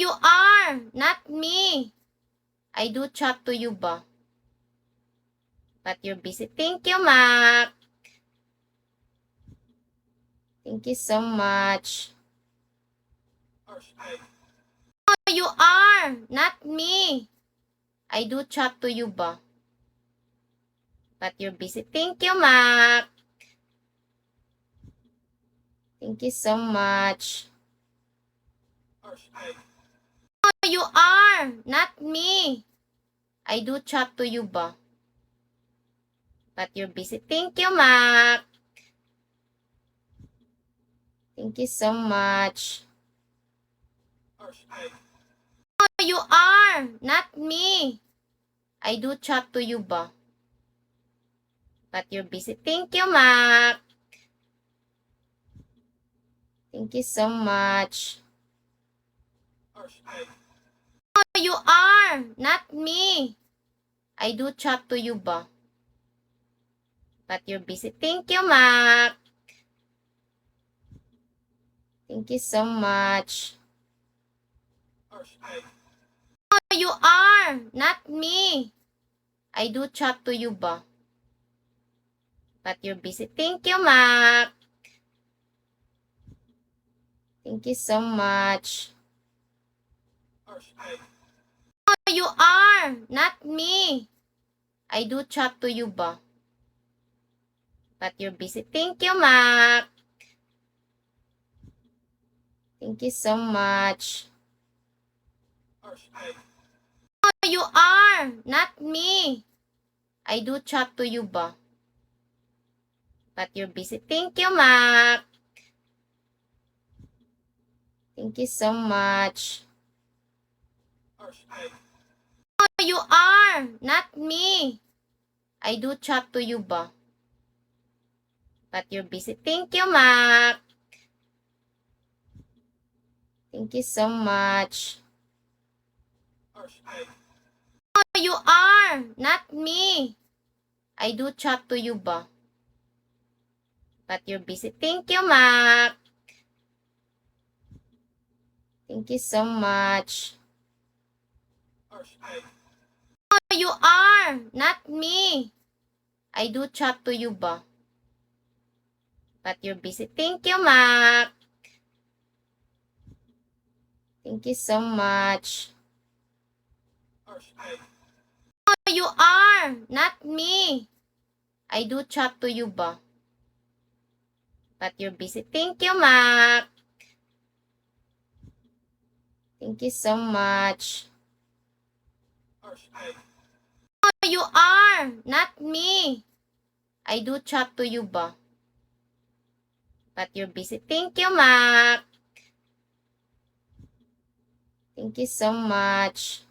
You are, not me. I do chat to you ba? But you're busy. Thank you, Mac. Thank you so much. You are, not me. I do chat to you ba? But you're busy. Thank you, Mac. Thank you so much. You are, not me. I do chat to you ba? But you're busy. Thank you, Mac. Thank you so much. You are, not me. I do chat to you ba? But you're busy. Thank you, Mac. Thank you so much. You are, not me. I do chat to you ba? But you're busy. Thank you, Mac. Thank you so much. You are, not me. I do chat to you ba? But you're busy. Thank you, Mac. Thank you so much. You are, not me. I do chat to you ba? But you're busy. Thank you, Mac. Thank you so much. You are, not me. I do chat to you ba? But you're busy. Thank you, Mac. Thank you so much. You are, not me. I do chat to you ba? But you're busy. Thank you, Mac. Thank you so much. You are, not me. I do chat to you ba? But you're busy. Thank you, Mac. Thank you so much. You are, not me. I do chat to you ba? But you're busy. Thank you, Mac. Thank you so much. You are, not me. I do chat to you ba? But you're busy. Thank you, Mac. Thank you so much. You are, not me. I do chat to you ba? But you're busy. Thank you, Mac. Thank you so much.